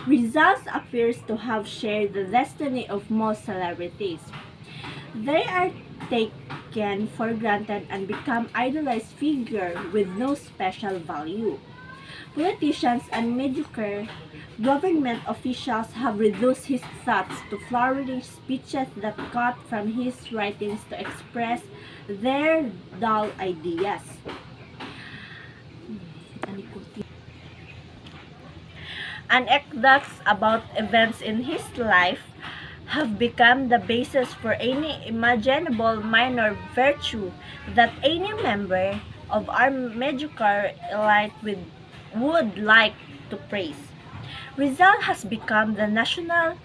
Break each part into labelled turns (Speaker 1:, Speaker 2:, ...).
Speaker 1: Rizal appears to have shared the destiny of most celebrities. They are taken for granted and become idolized figures with no special value. Politicians and mediocre government officials have reduced his thoughts to flowery speeches that cut from his writings to express their dull ideas. Anecdotes about events in his life have become the basis for any imaginable minor virtue that any member of our mediocre elite would like to praise. Rizal has become the national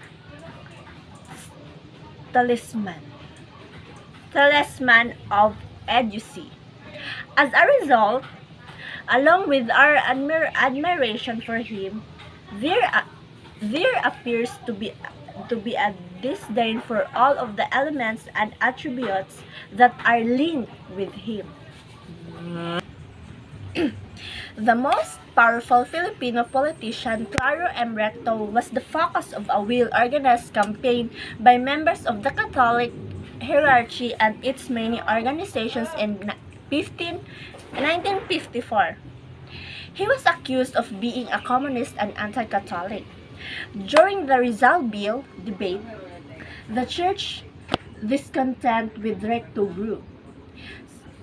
Speaker 1: talisman, talisman of idiocy. As a result, along with our admiration for him, there, there appears to be a disdain for all of the elements and attributes that are linked with him. The most powerful Filipino politician, Claro M. Recto, was the focus of a well-organized campaign by members of the Catholic hierarchy and its many organizations in 1954. He was accused of being a communist and anti-Catholic. During the Rizal Bill debate, the church discontent with Recto grew.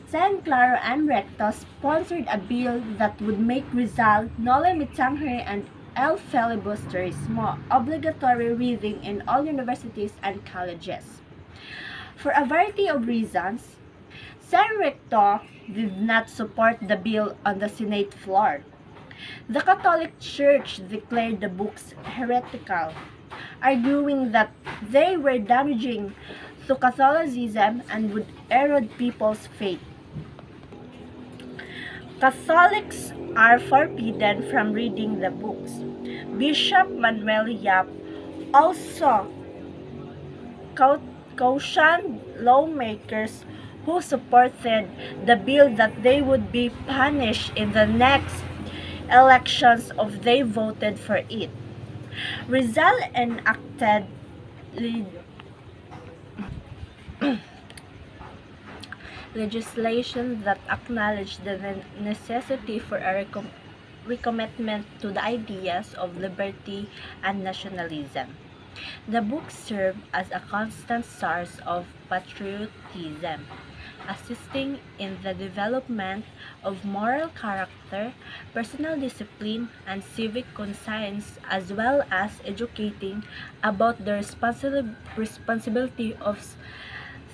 Speaker 1: San Claro and Recto sponsored a bill that would make Rizal, Noli Me Tangere, and El Filibusterismo obligatory reading in all universities and colleges. For a variety of reasons, San Recto did not support the bill on the Senate floor. The Catholic Church declared the books heretical, arguing that they were damaging to Catholicism and would erode people's faith. Catholics are forbidden from reading the books. Bishop Manuel Yap also cautioned lawmakers who supported the bill that they would be punished in the next elections if they voted for it. Rizal enacted legislation that acknowledged the necessity for a recommitment to the ideas of liberty and nationalism. The book served as a constant source of patriotism, assisting in the development of moral character, personal discipline, and civic conscience, as well as educating about the responsibility of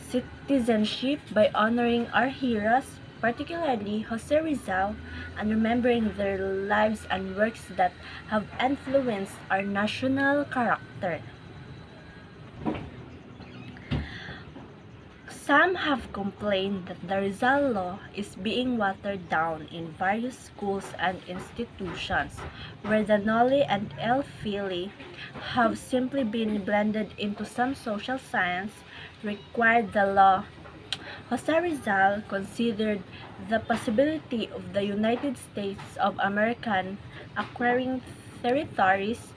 Speaker 1: citizenship by honoring our heroes, particularly Jose Rizal, and remembering their lives and works that have influenced our national character. Some have complained that the Rizal Law is being watered down in various schools and institutions, where the Noli and El Fili have simply been blended into some social science required the law. Jose Rizal considered the possibility of the United States of America acquiring territories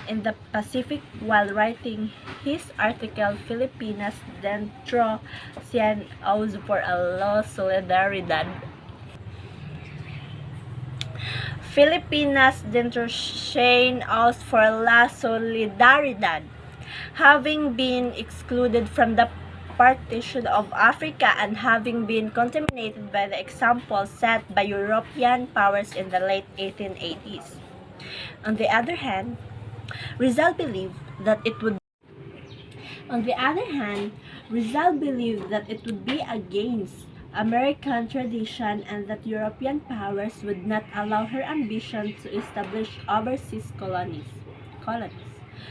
Speaker 1: in the Pacific while writing his article Filipinas Dentro 100 Años por la Solidaridad. Filipinas Dentro 100 Años por la Solidaridad, having been excluded from the partition of Africa and having been contaminated by the example set by European powers in the late 1880s. On the other hand, Rizal believed that it would be against American tradition and that European powers would not allow her ambition to establish overseas colonies.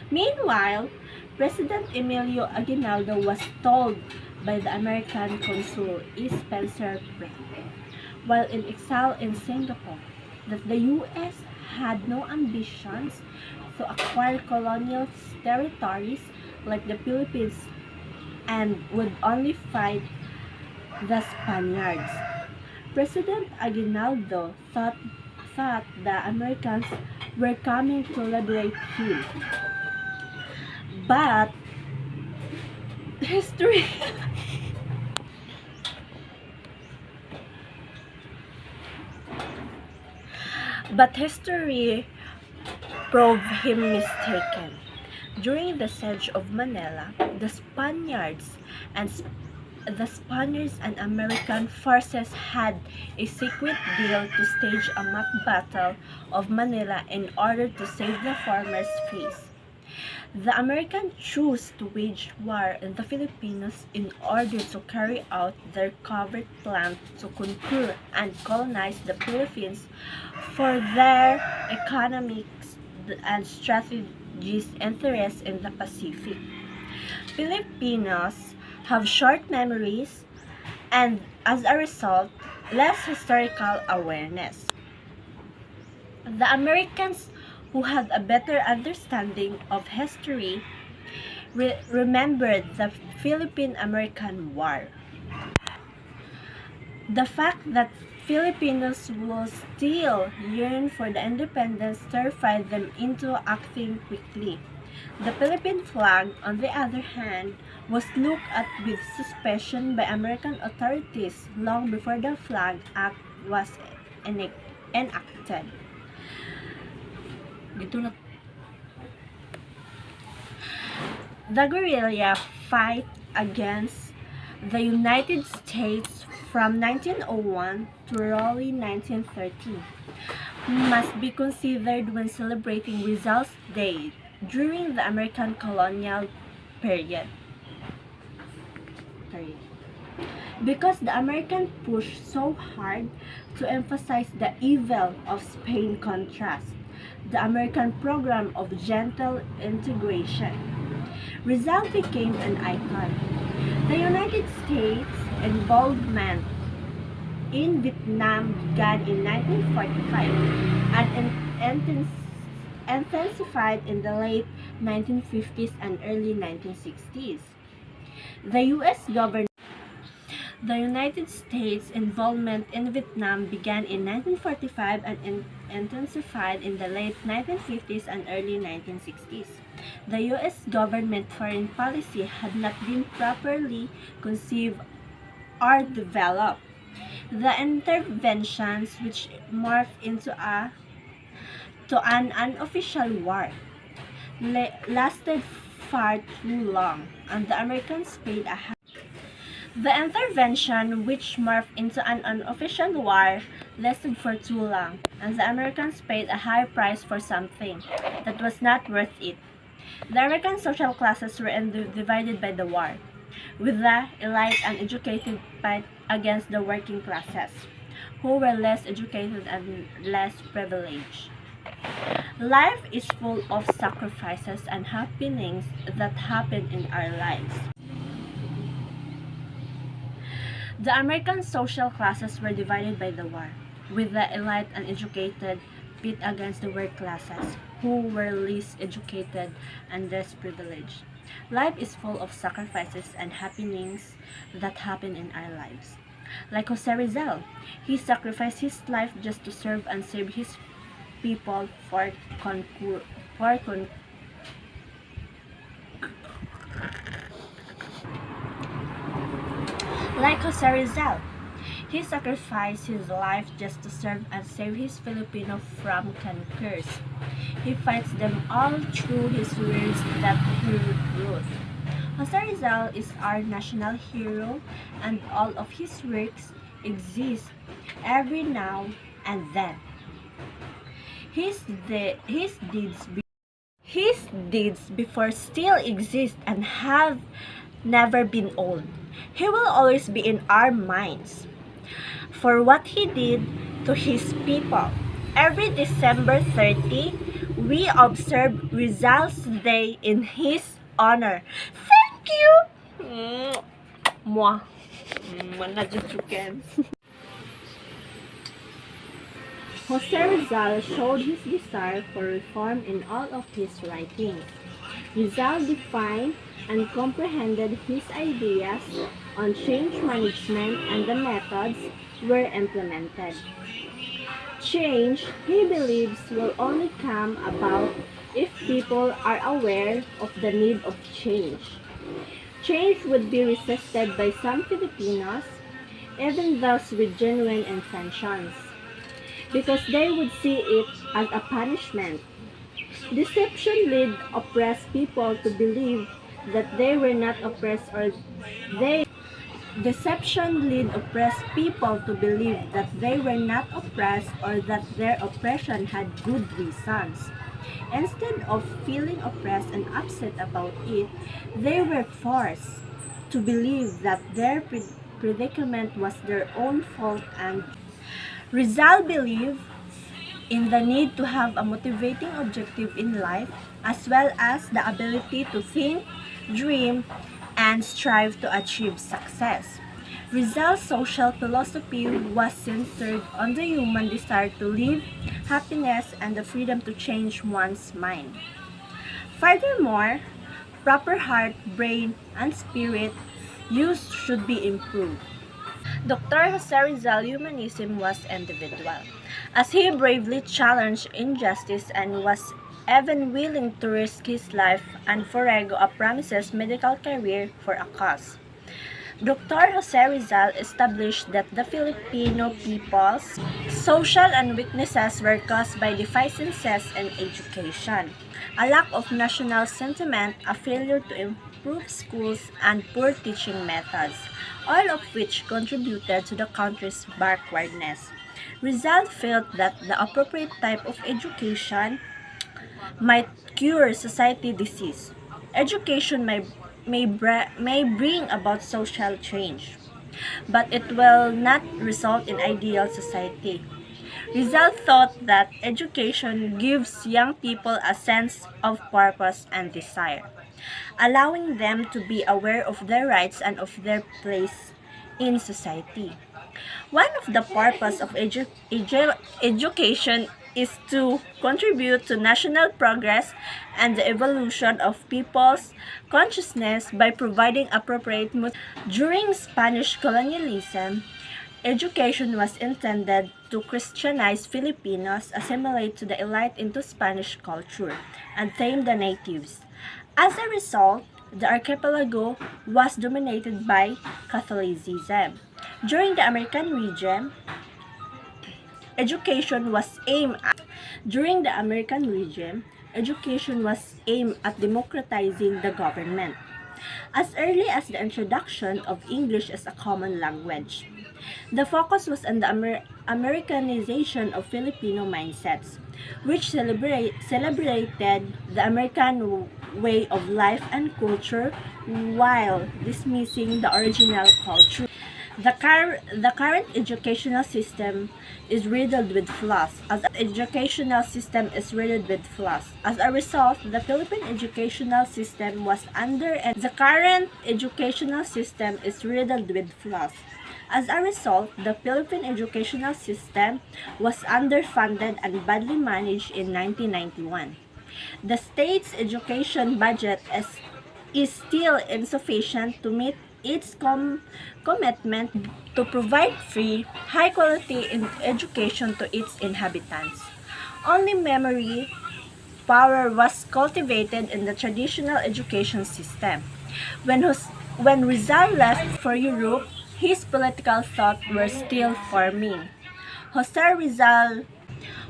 Speaker 1: Meanwhile, President Emilio Aguinaldo was told by the American consul E. Spencer Pratt, while in exile in Singapore, that the U.S. had no ambitions to acquire colonial territories like the Philippines and would only fight the Spaniards. President Aguinaldo thought the Americans were coming to liberate him. But history but history proved him mistaken. During the siege of Manila, and the Spaniards and American forces had a secret deal to stage a mock battle of Manila in order to save the former's face. The Americans chose to wage war in the Philippines in order to carry out their covert plan to conquer and colonize the Philippines for their economics and strategic interests in the Pacific. Filipinos have short memories and, as a result, less historical awareness. The Americans, who had a better understanding of history, remembered the Philippine-American War. The fact that Filipinos will still yearn for the independence terrified them into acting quickly. The Philippine flag, on the other hand, was looked at with suspicion by American authorities long before the Flag Act was enacted. The guerrilla fight against the United States from 1901 to early 1913 must be considered when celebrating Rizal's Day during the American colonial period. Because the Americans pushed so hard to emphasize the evil of Spain contrast the American program of gentle integration. Rizal became an icon. The United States involvement in Vietnam began in 1945 and intensified in the late 1950s and early 1960s. The United States involvement in Vietnam began in 1945 and intensified in the late 1950s and early 1960s. The U.S. government foreign policy had not been properly conceived or developed. The interventions, which morphed into an unofficial war, lasted far too long, and the Americans paid a high The intervention, which morphed into an unofficial war, lasted for too long, and the Americans paid a high price for something that was not worth it. The American social classes were divided by the war, with the elite and educated fight against the working classes, who were less educated and less privileged. Life is full of sacrifices and happenings that happen in our lives. The American social classes were divided by the war, with the elite and educated pit against the work classes, who were less educated and less privileged. Life is full of sacrifices and happenings that happen in our lives. Like Jose Rizal, he sacrificed his life just to serve and save his people Like Jose Rizal, he sacrificed his life just to serve and save his Filipino from conquerors. He fights them all through his words that he wrote. Jose Rizal is our national hero, and all of his works exist every now and then. His deeds before still exist and have never been old. He will always be in our minds for what he did to his people. Every December 30, we observe Rizal's Day in his honor. Thank you! Mwah. Jose Rizal showed his desire for reform in all of his writings. Rizal defined and comprehended his ideas on change management, and the methods were implemented. Change, he believes, will only come about if people are aware of the need of change. Change would be resisted by some Filipinos, even those with genuine intentions, because they would see it as a punishment. Deception led oppressed people to believe that they were not oppressed or they Deception led oppressed people to believe that they were not oppressed or that their oppression had good reasons. Instead of feeling oppressed and upset about it, they were forced to believe that their predicament was their own fault, and Rizal believed in the need to have a motivating objective in life, as well as the ability to think, dream, and strive to achieve success. Rizal's social philosophy was centered on the human desire to live, happiness, and the freedom to change one's mind. Furthermore, proper heart, brain, and spirit use should be improved. Dr. Jose Rizal humanism was individual, as he bravely challenged injustice and was even willing to risk his life and forego a promised medical career for a cause. Dr. Jose Rizal established that the Filipino people's social and weaknesses were caused by deficiencies in education, a lack of national sentiment, a failure to improve schools, and poor teaching methods, all of which contributed to the country's backwardness. Rizal felt that the appropriate type of education might cure society disease. Education may bring about social change, but it will not result in ideal society. Rizal thought that education gives young people a sense of purpose and desire, allowing them to be aware of their rights and of their place in society. One of the purpose of education is to contribute to national progress and the evolution of people's consciousness by providing appropriate During Spanish colonialism, education was intended to Christianize Filipinos, assimilate to the elite into Spanish culture, and tame the natives. As a result, the archipelago was dominated by Catholicism. During the American region, education was aimed at during the American region, education was aimed at democratizing the government. As early as the introduction of English as a common language, the focus was on the Americanization of Filipino mindsets, which celebrated the American way of life and culture while dismissing the original culture. The current educational system is riddled with flaws. As a result, the Philippine educational system was under and the current educational system is riddled with flaws. As a result, the Philippine educational system was underfunded and badly managed in 1991. The state's education budget is still insufficient to meet its commitment to provide free, high-quality education to its inhabitants. Only memory power was cultivated in the traditional education system. When Rizal left for Europe, his political thoughts were still forming. Jose Rizal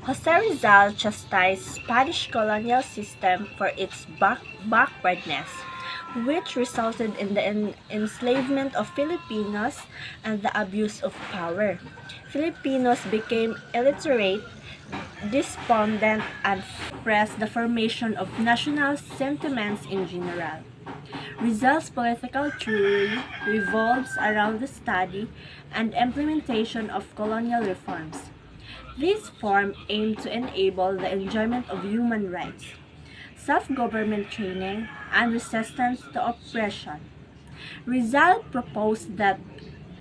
Speaker 1: Jose Rizal chastised Spanish colonial system for its backwardness, which resulted in the enslavement of Filipinos and the abuse of power. Filipinos became illiterate, despondent, and suppressed the formation of national sentiments in general. Rizal's political theory revolves around the study and implementation of colonial reforms. This form aimed to enable the enjoyment of human rights, self-government training, and resistance to oppression. Rizal proposed that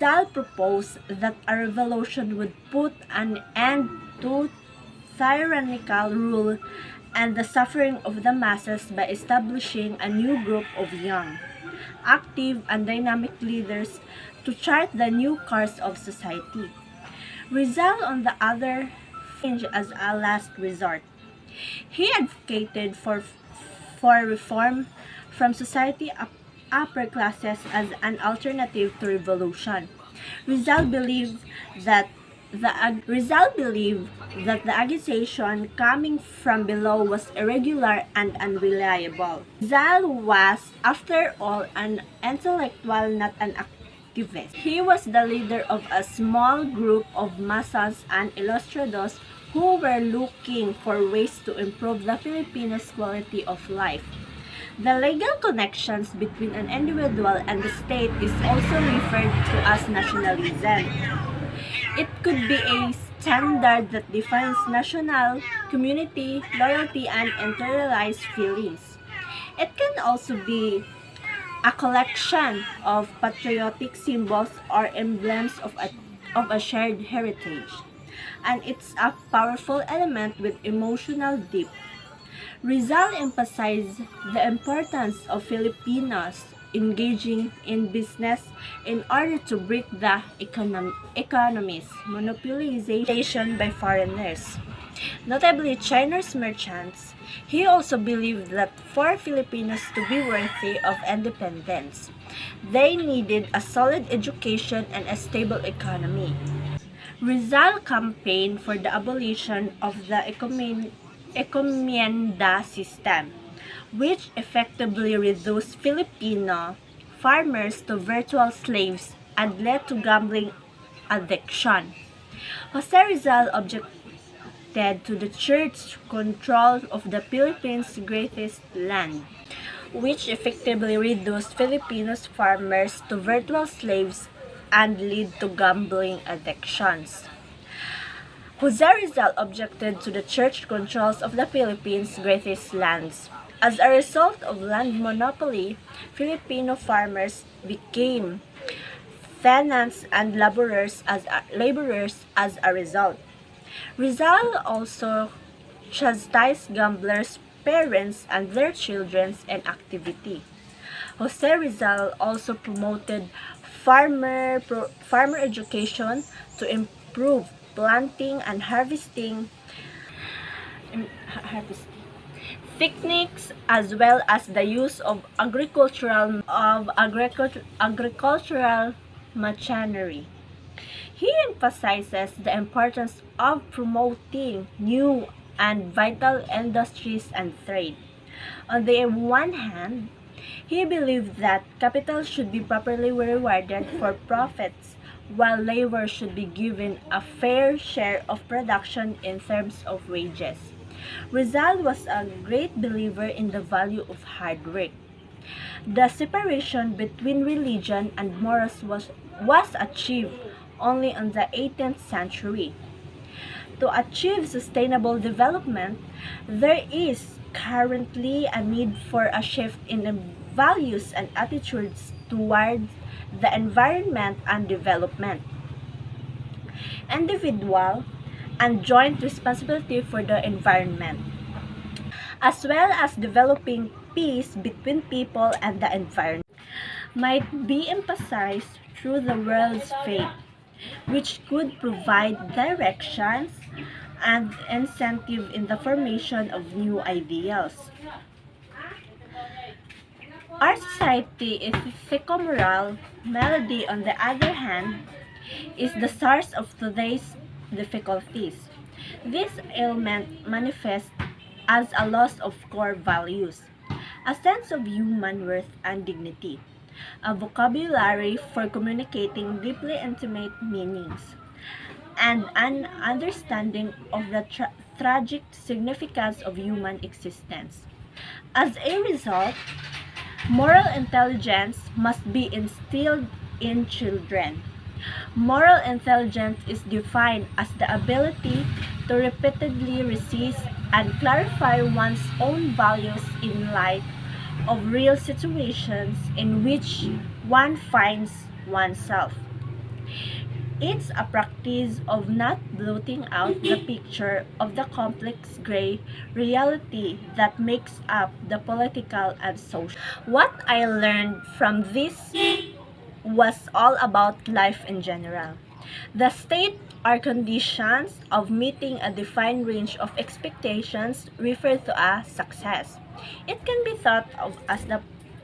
Speaker 1: a revolution would put an end to tyrannical rule and the suffering of the masses by establishing a new group of young, active, and dynamic leaders to chart the new course of society. Rizal, on the other, as a last resort. He advocated for reform from society upper classes as an alternative to revolution. Rizal believed that Rizal believed that the accusation coming from below was irregular and unreliable. Rizal was, after all, an intellectual, not an activist. He was the leader of a small group of masons and ilustrados who were looking for ways to improve the Filipinos' quality of life. The legal connections between an individual and the state is also referred to as nationalism. It could be a standard that defines national, community, loyalty, and internalized feelings. It can also be a collection of patriotic symbols or emblems of a shared heritage. And it's a powerful element with emotional depth. Rizal emphasized the importance of Filipinos engaging in business in order to break the economy's monopolization by foreigners, notably Chinese merchants. He also believed that for Filipinos to be worthy of independence, they needed a solid education and a stable economy. Rizal campaigned for the abolition of the encomienda system, which effectively reduced Filipino farmers to virtual slaves and led to gambling addiction. Jose Rizal objected to the church control of the Philippines' greatest land, which effectively reduced Filipinos farmers to virtual slaves and led to gambling addictions. Jose Rizal objected to the church controls of the Philippines' greatest lands. As a result of land monopoly, Filipino farmers became tenants and laborers as a result. Rizal also chastised gamblers' parents and their children's inactivity. Jose Rizal also promoted farmer education to improve planting and harvesting techniques, as well as the use of agricultural machinery. He emphasizes the importance of promoting new and vital industries and trade. On the one hand, he believed that capital should be properly rewarded for profits, while labor should be given a fair share of production in terms of wages. Rizal was a great believer in the value of hard work. The separation between religion and morals was achieved only in the 18th century. To achieve sustainable development, there is currently a need for a shift in the values and attitudes towards the environment and development. Individual and joint responsibility for the environment, as well as developing peace between people and the environment, might be emphasized through the world's faith, which could provide directions and incentive in the formation of new ideals. Our society is psychomoral. Melody, on the other hand, is the source of today's difficulties. This ailment manifests as a loss of core values, a sense of human worth and dignity, a vocabulary for communicating deeply intimate meanings, and an understanding of the tragic significance of human existence. As a result, moral intelligence must be instilled in children. Moral intelligence is defined as the ability to repeatedly resist and clarify one's own values in light of real situations in which one finds oneself. It's a practice of not blotting out the picture of the complex gray reality that makes up the political and social. What I learned from this was all about life in general. The state or conditions of meeting a defined range of expectations refer to as success. It can be thought of as the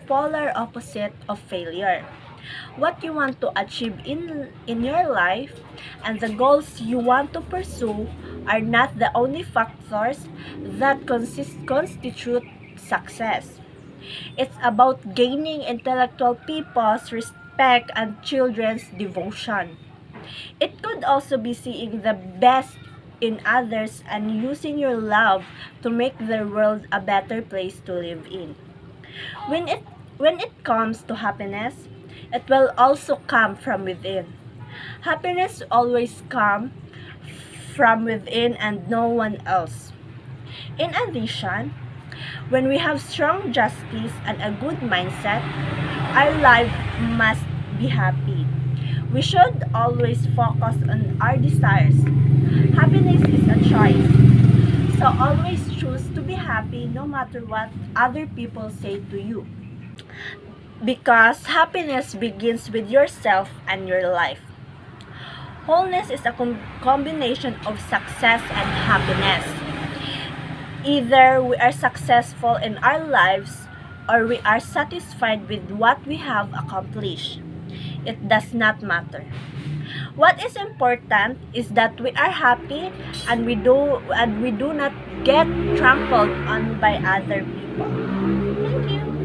Speaker 1: polar opposite of failure. What you want to achieve in your life and the goals you want to pursue are not the only factors that constitute success. It's about gaining intellectual people's respect and children's devotion. It could also be seeing the best in others and using your love to make the world a better place to live in. When it when it comes to happiness, it will also come from within. Happiness always comes from within and no one else. In addition, when we have strong justice and a good mindset, our life must be happy. We should always focus on our desires. Happiness is a choice. So always choose to be happy no matter what other people say to you. Because happiness begins with yourself and your life. Wholeness is a combination of success and happiness. Either we are successful in our lives or we are satisfied with what we have accomplished. It does not matter. What is important is that we are happy and we do not get trampled on by other people. Thank you.